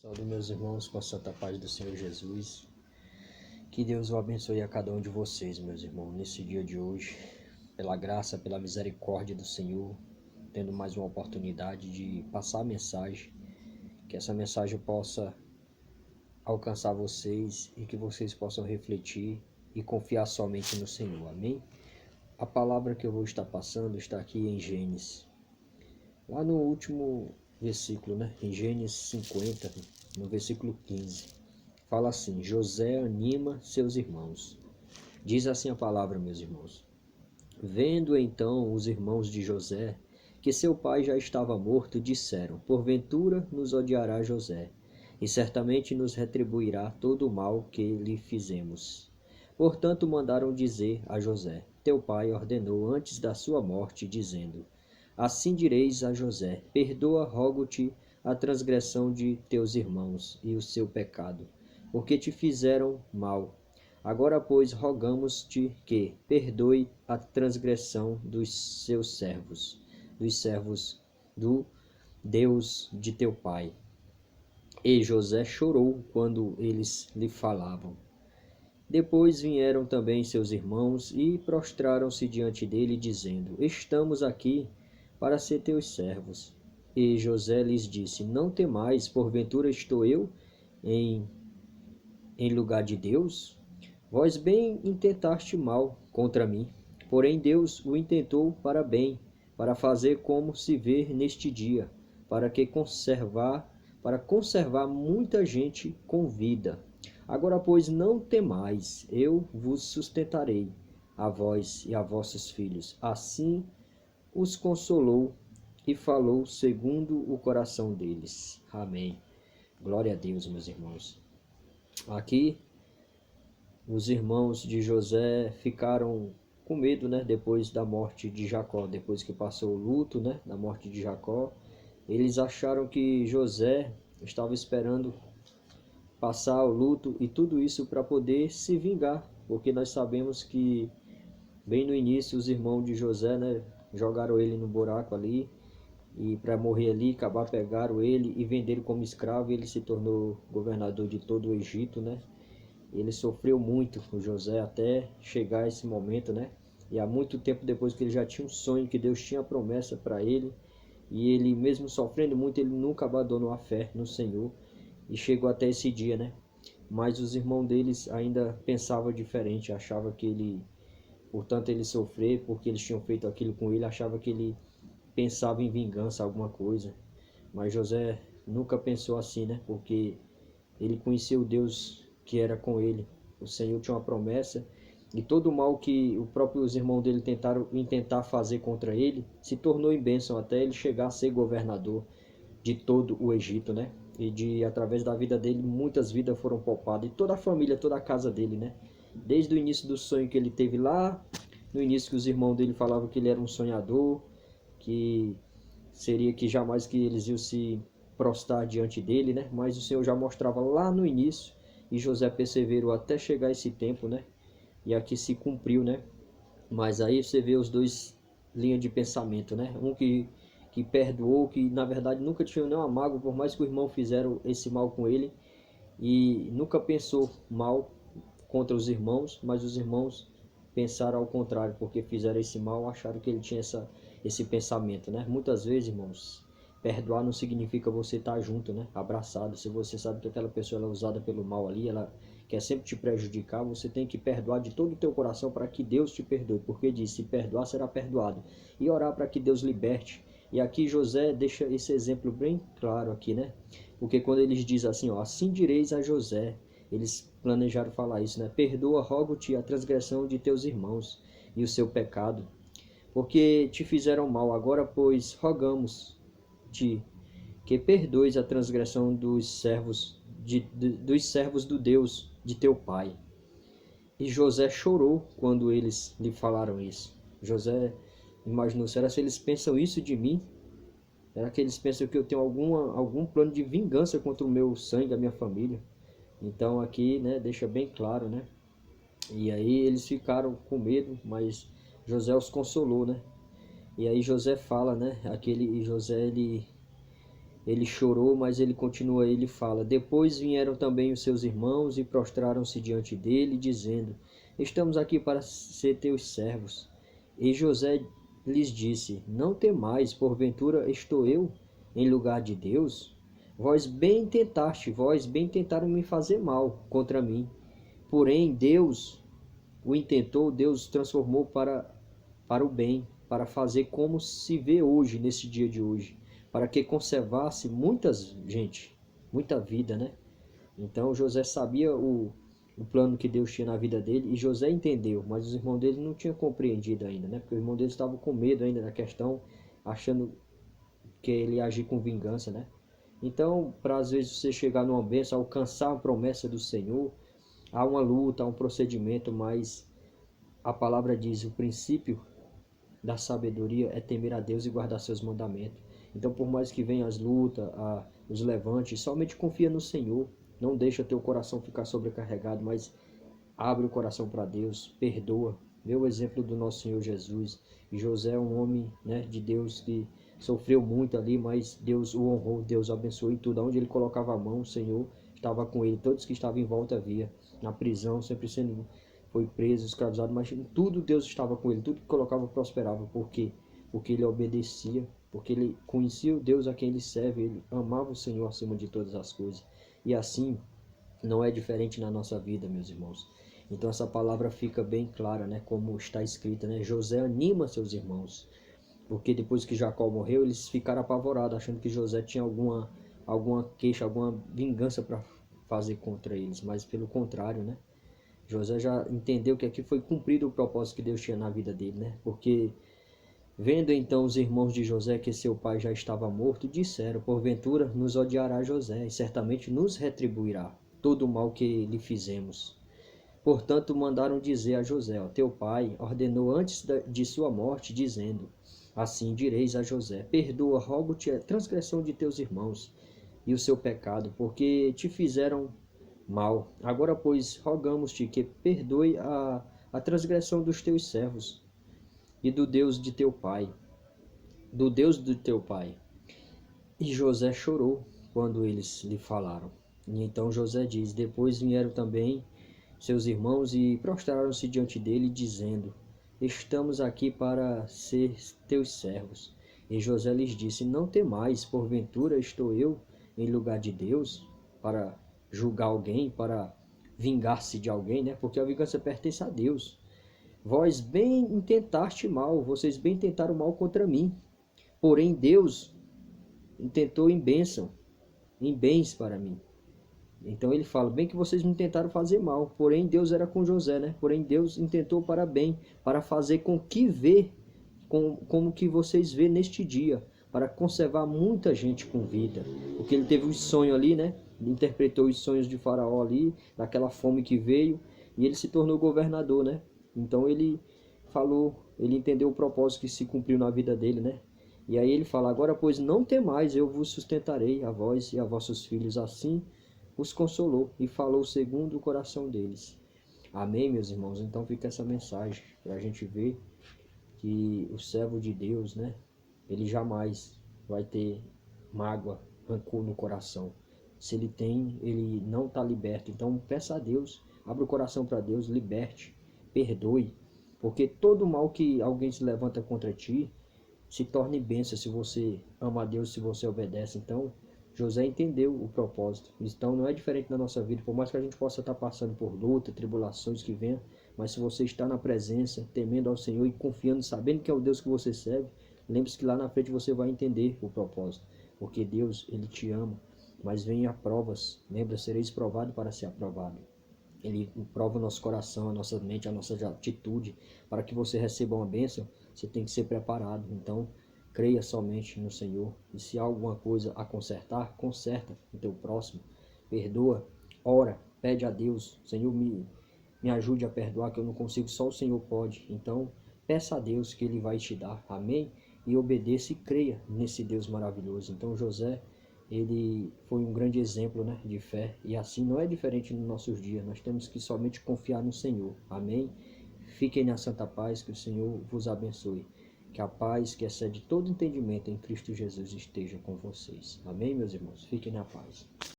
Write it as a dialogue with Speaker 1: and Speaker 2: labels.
Speaker 1: Saúde, meus irmãos, com a santa paz do Senhor Jesus. Que Deus o abençoe a cada um de vocês, meus irmãos, nesse dia de hoje, pela graça, pela misericórdia do Senhor, tendo mais uma oportunidade de passar a mensagem, que essa mensagem possa alcançar vocês e que vocês possam refletir e confiar somente no Senhor, amém? A palavra que eu vou estar passando está aqui em Gênesis, lá no último versículo, né? Em Gênesis 50, no versículo 15. Fala assim: José anima seus irmãos. Diz assim a palavra, meus irmãos. Vendo então os irmãos de José que seu pai já estava morto, disseram: Porventura nos odiará José, e certamente nos retribuirá todo o mal que lhe fizemos. Portanto mandaram dizer a José: Teu pai ordenou antes da sua morte, dizendo: Assim direis a José: Perdoa, rogo-te, a transgressão de teus irmãos e o seu pecado, porque te fizeram mal. Agora, pois, rogamos-te que perdoe a transgressão dos dos servos do Deus de teu pai. E José chorou quando eles lhe falavam. Depois vieram também seus irmãos e prostraram-se diante dele, dizendo: Estamos aqui para ser teus servos. E José lhes disse: Não temais, porventura estou eu em, em lugar de Deus? Vós bem intentaste mal contra mim, porém Deus o intentou para bem, para fazer como se vê neste dia, para conservar muita gente com vida. Agora, pois, não temais, eu vos sustentarei, a vós e a vossos filhos. Assim os consolou e falou segundo o coração deles. Amém. Glória a Deus, meus irmãos. Aqui os irmãos de José ficaram com medo, né, depois da morte de Jacó, depois que passou o luto, né, da morte de Jacó. Eles acharam que José estava esperando passar o luto e tudo isso para poder se vingar, porque nós sabemos que bem no início os irmãos de José, né, jogaram ele no buraco ali e para morrer ali, acabar pegaram ele e venderam como escravo, e ele se tornou governador de todo o Egito, né? Ele sofreu muito, o José, até chegar a esse momento, né? E há muito tempo depois que ele já tinha um sonho, que Deus tinha promessa para ele, e ele mesmo sofrendo muito, ele nunca abandonou a fé no Senhor, e chegou até esse dia, né? Mas os irmãos deles ainda pensavam diferente, achavam que ele, portanto ele sofrer, porque eles tinham feito aquilo com ele, achava que ele pensava em vingança, alguma coisa. Mas José nunca pensou assim, né? Porque ele conhecia o Deus que era com ele. O Senhor tinha uma promessa, e todo o mal que os próprios irmãos dele tentaram intentar fazer contra ele se tornou em bênção até ele chegar a ser governador de todo o Egito, né? E através da vida dele muitas vidas foram poupadas, e toda a família, toda a casa dele, né? Desde o início do sonho que ele teve lá, no início que os irmãos dele falavam que ele era um sonhador, que seria que jamais que eles iam se prostrar diante dele, né? Mas o Senhor já mostrava lá no início, e José perseverou até chegar esse tempo, né? E aqui se cumpriu, né? Mas aí você vê os dois linhas de pensamento, né? Um que perdoou, que na verdade nunca tinha nenhuma mágoa, por mais que o irmão fizeram esse mal com ele, e nunca pensou mal contra os irmãos, mas os irmãos pensaram ao contrário, porque fizeram esse mal, acharam que ele tinha esse pensamento, né? Muitas vezes, irmãos, perdoar não significa você estar junto, né? Abraçado. Se você sabe que aquela pessoa ela é usada pelo mal ali, ela quer sempre te prejudicar, você tem que perdoar de todo o teu coração para que Deus te perdoe, porque diz: se perdoar será perdoado, e orar para que Deus liberte. E aqui José deixa esse exemplo bem claro aqui, né? Porque quando eles dizem assim, ó, assim direis a José, eles planejaram falar isso, né? Perdoa, rogo-te a transgressão de teus irmãos e o seu pecado, porque te fizeram mal. Agora, pois, rogamos-te que perdoes a transgressão dos servos do Deus de teu pai. E José chorou quando eles lhe falaram isso. José imaginou: será que eles pensam isso de mim? Será que eles pensam que eu tenho algum plano de vingança contra o meu sangue, a minha família? Então aqui, né, deixa bem claro, né? E aí eles ficaram com medo, mas José os consolou, né? E aí José fala, né? José Ele chorou, mas ele continua, ele fala: Depois vieram também os seus irmãos e prostraram-se diante dele, dizendo: Estamos aqui para ser teus servos. E José lhes disse: Não temais, porventura estou eu em lugar de Deus? Vós bem tentaram me fazer mal contra mim. Porém, Deus o intentou, Deus transformou para o bem, para fazer como se vê hoje, nesse dia de hoje, para que conservasse muita vida, né? Então José sabia o plano que Deus tinha na vida dele e José entendeu, mas os irmãos dele não tinham compreendido ainda, né? Porque os irmãos dele estavam com medo ainda da questão, achando que ele ia agir com vingança, né? Então, para às vezes você chegar numa bênção, alcançar a promessa do Senhor, há uma luta, há um procedimento, mas a palavra diz: o princípio da sabedoria é temer a Deus e guardar seus mandamentos. Então, por mais que venham as lutas, os levantes, somente confia no Senhor. Não deixa teu coração ficar sobrecarregado, mas abre o coração para Deus, perdoa. Vê o exemplo do nosso Senhor Jesus. E José é um homem, né, de Deus que sofreu muito ali, mas Deus o honrou, Deus o abençoou em tudo. Onde ele colocava a mão, o Senhor estava com ele. Todos que estavam em volta via. Na prisão, sempre sendo foi preso, escravizado, mas em tudo Deus estava com ele. Tudo que colocava prosperava. Por quê? Porque ele obedecia, porque ele conhecia o Deus a quem ele serve, ele amava o Senhor acima de todas as coisas. E assim não é diferente na nossa vida, meus irmãos. Então essa palavra fica bem clara, né? Como está escrita, né? José anima seus irmãos, porque depois que Jacó morreu, eles ficaram apavorados, achando que José tinha alguma queixa, alguma vingança para fazer contra eles, mas pelo contrário, né? José já entendeu que aqui foi cumprido o propósito que Deus tinha na vida dele, né? Porque vendo então os irmãos de José que seu pai já estava morto, disseram: Porventura nos odiará José, e certamente nos retribuirá todo o mal que lhe fizemos. Portanto, mandaram dizer a José: Teu pai ordenou antes de sua morte, dizendo: Assim direis a José: Perdoa, rogo-te a transgressão de teus irmãos e o seu pecado, porque te fizeram mal. Agora, pois, rogamos-te que perdoe a transgressão dos teus servos e do Deus de teu pai, do Deus de teu pai. E José chorou quando eles lhe falaram. E então José diz: Depois vieram também seus irmãos e prostraram-se diante dele, dizendo: Estamos aqui para ser teus servos. E José lhes disse: Não temais, porventura estou eu em lugar de Deus para julgar alguém, para vingar-se de alguém, né? Porque a vingança pertence a Deus. Vós bem intentaste mal, vocês bem tentaram mal contra mim. Porém Deus intentou em bens para mim. Então ele fala: bem que vocês me tentaram fazer mal, porém Deus era com José, né? Porém Deus intentou para bem, para fazer com que como que vocês vê neste dia, para conservar muita gente com vida. Porque ele teve um sonho ali, né? Ele interpretou os sonhos de Faraó ali, daquela fome que veio, e ele se tornou governador, né? Então ele falou, ele entendeu o propósito que se cumpriu na vida dele, né? E aí ele fala: Agora, pois, não temais, eu vos sustentarei, a vós e a vossos filhos. Assim os consolou e falou segundo o coração deles. Amém, meus irmãos? Então fica essa mensagem para a gente ver que o servo de Deus, né? Ele jamais vai ter mágoa, rancor no coração. Se ele tem, ele não está liberto. Então peça a Deus, abra o coração para Deus, liberte, perdoe. Porque todo mal que alguém se levanta contra ti, se torne bênção se você ama a Deus, se você obedece. Então José entendeu o propósito. Então não é diferente na nossa vida, por mais que a gente possa estar passando por luta, tribulações que venham, mas se você está na presença, temendo ao Senhor e confiando, sabendo que é o Deus que você serve, lembre-se que lá na frente você vai entender o propósito, porque Deus, Ele te ama, mas vem a provas. Lembra, sereis provado para ser aprovado. Ele prova o nosso coração, a nossa mente, a nossa atitude. Para que você receba uma bênção, você tem que ser preparado. Então, creia somente no Senhor. E se há alguma coisa a consertar, conserta o teu próximo. Perdoa, ora, pede a Deus: Senhor, me ajude a perdoar, que eu não consigo, só o Senhor pode. Então, peça a Deus que Ele vai te dar. Amém? E obedeça e creia nesse Deus maravilhoso. Então, José, ele foi um grande exemplo, né, de fé, e assim não é diferente nos nossos dias. Nós temos que somente confiar no Senhor. Amém? Fiquem na santa paz, que o Senhor vos abençoe. Que a paz que excede todo entendimento em Cristo Jesus esteja com vocês. Amém, meus irmãos? Fiquem na paz.